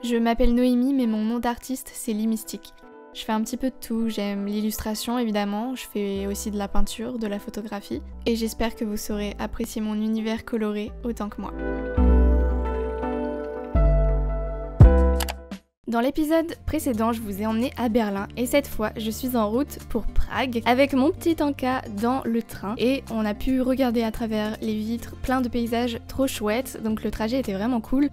Je m'appelle Noémie, mais mon nom d'artiste c'est Lee Mystique. Je fais un petit peu de tout, j'aime l'illustration évidemment, je fais aussi de la peinture, de la photographie, et j'espère que vous saurez apprécier mon univers coloré autant que moi. Dans l'épisode précédent, je vous ai emmené à Berlin et cette fois, je suis en route pour Prague avec mon petit Anka dans le train et on a pu regarder à travers les vitres plein de paysages trop chouettes, donc le trajet était vraiment cool.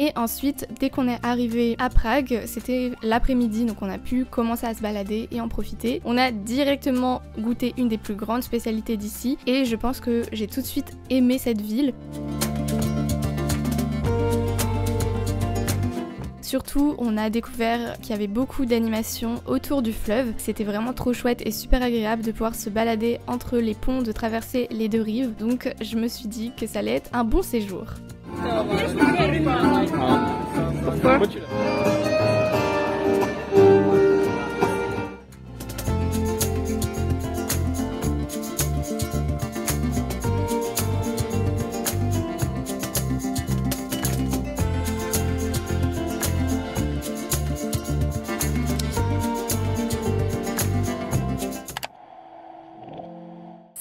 Et ensuite, dès qu'on est arrivé à Prague, c'était l'après-midi, donc on a pu commencer à se balader et en profiter. On a directement goûté une des plus grandes spécialités d'ici et je pense que j'ai tout de suite aimé cette ville. Surtout, on a découvert qu'il y avait beaucoup d'animations autour du fleuve. C'était vraiment trop chouette et super agréable de pouvoir se balader entre les ponts, de traverser les deux rives. Donc je me suis dit que ça allait être un bon séjour. Pourquoi ?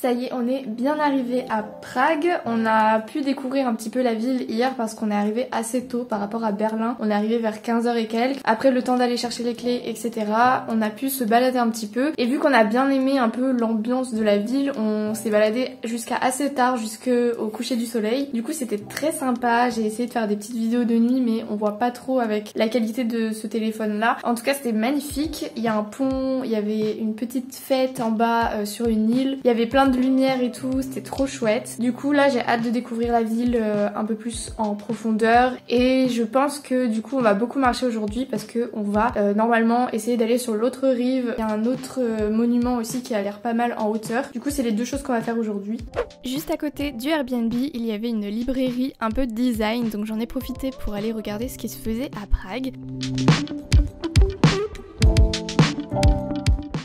Ça y est, on est bien arrivé à Prague. On a pu découvrir un petit peu la ville hier parce qu'on est arrivé assez tôt par rapport à Berlin. On est arrivé vers 15h et quelques. Après le temps d'aller chercher les clés, etc. On a pu se balader un petit peu. Et vu qu'on a bien aimé un peu l'ambiance de la ville, on s'est baladé jusqu'à assez tard, jusqu'au coucher du soleil. Du coup, c'était très sympa. J'ai essayé de faire des petites vidéos de nuit, mais on voit pas trop avec la qualité de ce téléphone-là. En tout cas, c'était magnifique. Il y a un pont, il y avait une petite fête en bas sur une île. Il y avait plein de lumière et tout, c'était trop chouette. Du coup là j'ai hâte de découvrir la ville un peu plus en profondeur et je pense que du coup on va beaucoup marcher aujourd'hui parce que on va normalement essayer d'aller sur l'autre rive. Il y a un autre monument aussi qui a l'air pas mal en hauteur. Du coup c'est les deux choses qu'on va faire aujourd'hui. Juste à côté du Airbnb, il y avait une librairie un peu design, donc j'en ai profité pour aller regarder ce qui se faisait à Prague.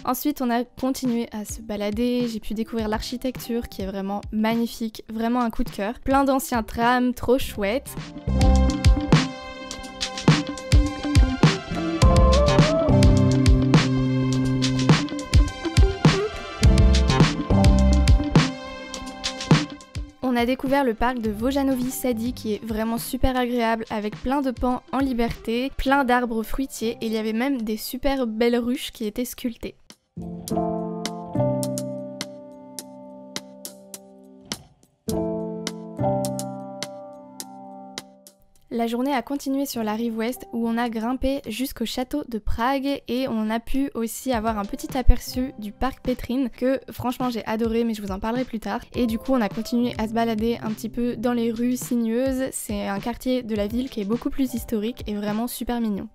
Ensuite, on a continué à se balader, j'ai pu découvrir l'architecture qui est vraiment magnifique, vraiment un coup de cœur. Plein d'anciens trams, trop chouettes. On a découvert le parc de Vojanovi Sadi qui est vraiment super agréable avec plein de pans en liberté, plein d'arbres fruitiers et il y avait même des super belles ruches qui étaient sculptées. La journée a continué sur la rive ouest où on a grimpé jusqu'au château de Prague et on a pu aussi avoir un petit aperçu du parc Petrin que franchement j'ai adoré mais je vous en parlerai plus tard. Et du coup on a continué à se balader un petit peu dans les rues sinueuses. C'est un quartier de la ville qui est beaucoup plus historique et vraiment super mignon.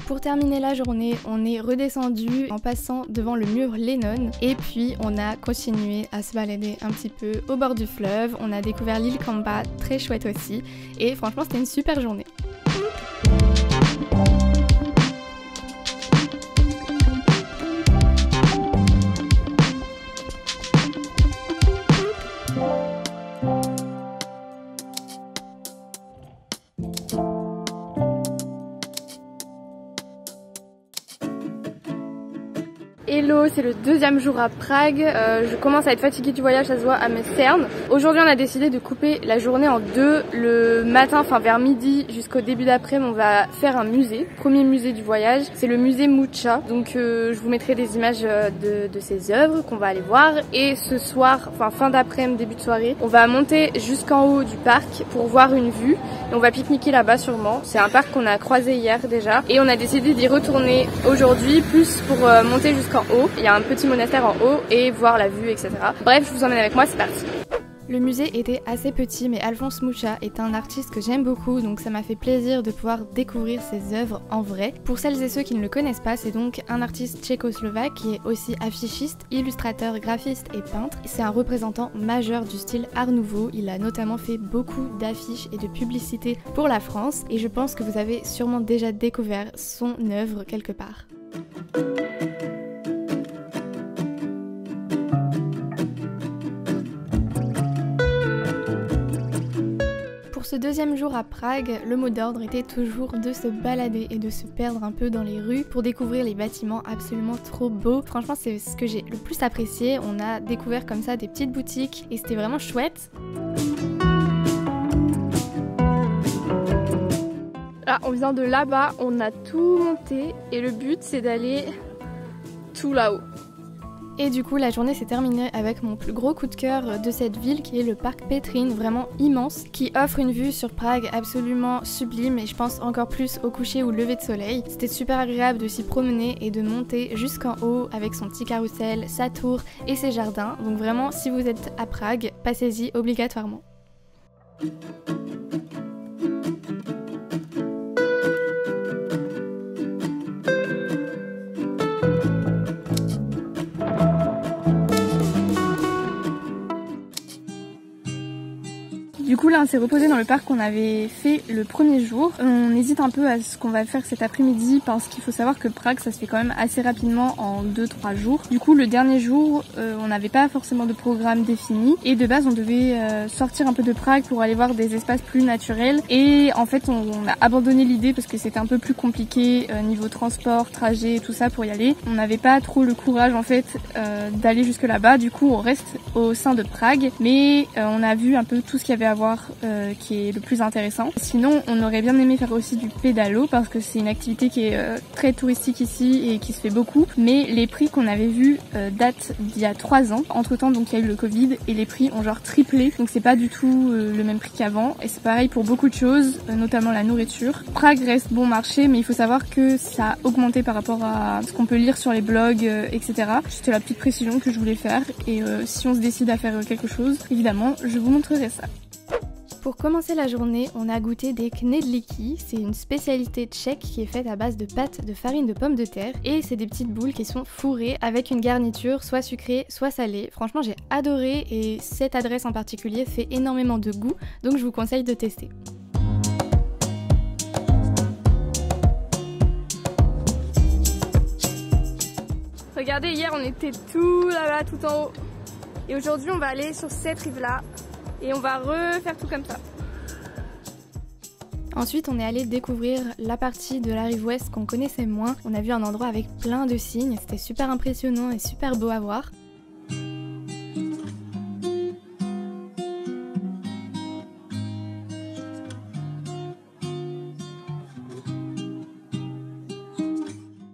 Pour terminer la journée, on est redescendu en passant devant le mur Lénine et puis on a continué à se balader un petit peu au bord du fleuve. On a découvert l'île Kamba, très chouette aussi, et franchement c'était une super journée. Hello, c'est le deuxième jour à Prague. Je commence à être fatiguée du voyage, ça se voit à mes cernes. Aujourd'hui, on a décidé de couper la journée en deux. Le matin, enfin vers midi jusqu'au début d'après-midi, on va faire un musée. Premier musée du voyage, c'est le musée Mucha. Donc je vous mettrai des images de ses œuvres qu'on va aller voir. Et ce soir, enfin fin d'après-midi, début de soirée, on va monter jusqu'en haut du parc pour voir une vue. Et on va pique-niquer là-bas sûrement. C'est un parc qu'on a croisé hier déjà. Et on a décidé d'y retourner aujourd'hui, plus pour monter jusqu'en haut. Il y a un petit monastère en haut et voir la vue, etc. Bref, je vous emmène avec moi, c'est parti. Le musée était assez petit, mais Alphonse Mucha est un artiste que j'aime beaucoup, donc ça m'a fait plaisir de pouvoir découvrir ses œuvres en vrai. Pour celles et ceux qui ne le connaissent pas, c'est donc un artiste tchécoslovaque qui est aussi affichiste, illustrateur, graphiste et peintre. C'est un représentant majeur du style Art Nouveau, il a notamment fait beaucoup d'affiches et de publicités pour la France, et je pense que vous avez sûrement déjà découvert son œuvre quelque part. Pour ce deuxième jour à Prague, le mot d'ordre était toujours de se balader et de se perdre un peu dans les rues pour découvrir les bâtiments absolument trop beaux. Franchement, c'est ce que j'ai le plus apprécié. On a découvert comme ça des petites boutiques et c'était vraiment chouette. Là, on vient de là-bas, on a tout monté et le but c'est d'aller tout là-haut. Et du coup la journée s'est terminée avec mon plus gros coup de cœur de cette ville qui est le parc Petrin, vraiment immense, qui offre une vue sur Prague absolument sublime et je pense encore plus au coucher ou lever de soleil. C'était super agréable de s'y promener et de monter jusqu'en haut avec son petit carrousel, sa tour et ses jardins. Donc vraiment si vous êtes à Prague, passez-y obligatoirement. Du coup là on s'est reposé dans le parc qu'on avait fait le premier jour. On hésite un peu à ce qu'on va faire cet après-midi parce qu'il faut savoir que Prague ça se fait quand même assez rapidement en 2-3 jours. Du coup le dernier jour on n'avait pas forcément de programme défini et de base on devait sortir un peu de Prague pour aller voir des espaces plus naturels et en fait on a abandonné l'idée parce que c'était un peu plus compliqué niveau transport, trajet et tout ça pour y aller. On n'avait pas trop le courage en fait d'aller jusque là-bas, du coup on reste au sein de Prague mais on a vu un peu tout ce qu'il y avait à voir qui est le plus intéressant. Sinon on aurait bien aimé faire aussi du pédalo parce que c'est une activité qui est très touristique ici et qui se fait beaucoup, mais les prix qu'on avait vus datent d'il y a 3 ans. Entre temps donc il y a eu le Covid et les prix ont genre triplé, donc c'est pas du tout le même prix qu'avant et c'est pareil pour beaucoup de choses, notamment la nourriture. Prague reste bon marché mais il faut savoir que ça a augmenté par rapport à ce qu'on peut lire sur les blogs etc. C'était la petite précision que je voulais faire et si on se décide à faire quelque chose, évidemment je vous montrerai ça. Pour commencer la journée, on a goûté des knedlíky, c'est une spécialité tchèque qui est faite à base de pâte de farine de pommes de terre et c'est des petites boules qui sont fourrées avec une garniture soit sucrée soit salée. Franchement j'ai adoré et cette adresse en particulier fait énormément de goût donc je vous conseille de tester. Regardez, hier on était tout là-bas, tout en haut et aujourd'hui on va aller sur cette rive-là. Et on va refaire tout comme ça. Ensuite, on est allé découvrir la partie de la rive ouest qu'on connaissait moins. On a vu un endroit avec plein de signes, c'était super impressionnant et super beau à voir.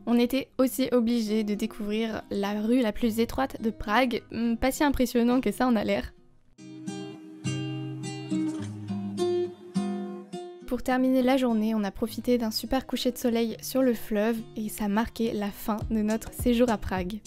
On était aussi obligé de découvrir la rue la plus étroite de Prague. Pas si impressionnant que ça en a l'air. Pour terminer la journée, on a profité d'un super coucher de soleil sur le fleuve et ça marquait la fin de notre séjour à Prague.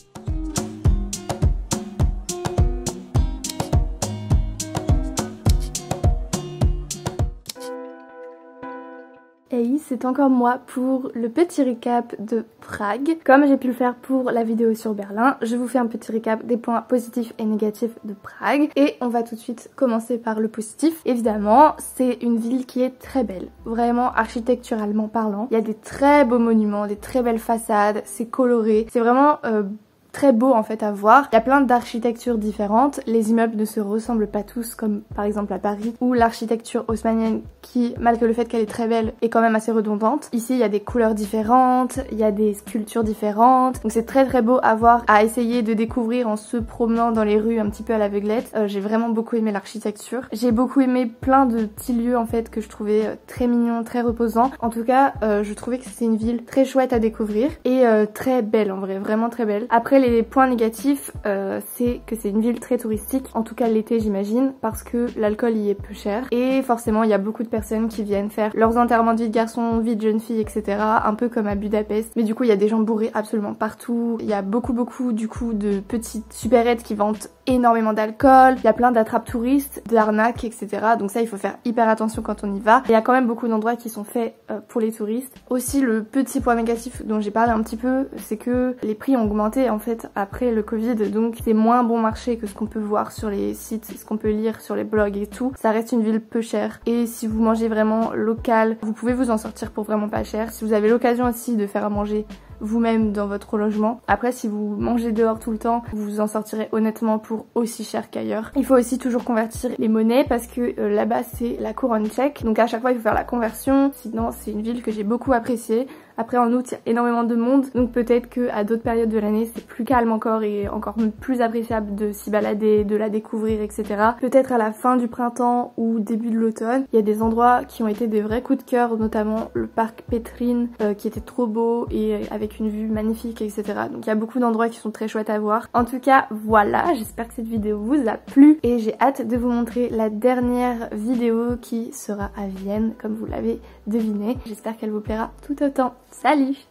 Hey, c'est encore moi pour le petit récap de Prague. Comme j'ai pu le faire pour la vidéo sur Berlin, je vous fais un petit récap des points positifs et négatifs de Prague. Et on va tout de suite commencer par le positif. Évidemment, c'est une ville qui est très belle, vraiment architecturalement parlant. Il y a des très beaux monuments, des très belles façades, c'est coloré, c'est vraiment très beau en fait à voir. Il y a plein d'architectures différentes, les immeubles ne se ressemblent pas tous comme par exemple à Paris ou l'architecture haussmannienne qui, malgré le fait qu'elle est très belle, est quand même assez redondante. Ici il y a des couleurs différentes, il y a des sculptures différentes, donc c'est très beau à voir, à essayer de découvrir en se promenant dans les rues un petit peu à l'aveuglette. J'ai vraiment beaucoup aimé l'architecture. J'ai beaucoup aimé plein de petits lieux en fait que je trouvais très mignons, très reposants. En tout cas je trouvais que c'est une ville très chouette à découvrir et très belle en vrai, vraiment très belle. Après les points négatifs, c'est que c'est une ville très touristique, en tout cas l'été j'imagine, parce que l'alcool y est peu cher et forcément il y a beaucoup de personnes qui viennent faire leurs enterrements de vie de garçon, vie de jeune fille, etc. Un peu comme à Budapest, mais du coup il y a des gens bourrés absolument partout, il y a beaucoup du coup de petites supérettes qui vendent énormément d'alcool, il y a plein d'attrapes touristes, d'arnaques, etc. Donc ça il faut faire hyper attention quand on y va. Il y a quand même beaucoup d'endroits qui sont faits pour les touristes. Aussi le petit point négatif dont j'ai parlé un petit peu, c'est que les prix ont augmenté en fait après le Covid, donc c'est moins bon marché que ce qu'on peut voir sur les sites, ce qu'on peut lire sur les blogs et tout. Ça reste une ville peu chère et si vous mangez vraiment local, vous pouvez vous en sortir pour vraiment pas cher. Si vous avez l'occasion aussi de faire à manger vous-même dans votre logement. Après si vous mangez dehors tout le temps, vous vous en sortirez honnêtement pour aussi cher qu'ailleurs. Il faut aussi toujours convertir les monnaies parce que là-bas c'est la couronne tchèque, donc à chaque fois il faut faire la conversion. Sinon c'est une ville que j'ai beaucoup appréciée. Après en août il y a énormément de monde, donc peut-être qu'à d'autres périodes de l'année c'est plus calme encore et encore plus appréciable de s'y balader, de la découvrir, etc. Peut-être à la fin du printemps ou début de l'automne. Il y a des endroits qui ont été des vrais coups de cœur, notamment le parc Pétrine qui était trop beau et avec une vue magnifique, etc. Donc il y a beaucoup d'endroits qui sont très chouettes à voir. En tout cas voilà, j'espère que cette vidéo vous a plu et j'ai hâte de vous montrer la dernière vidéo qui sera à Vienne, comme vous l'avez deviné. J'espère qu'elle vous plaira tout autant. Salut!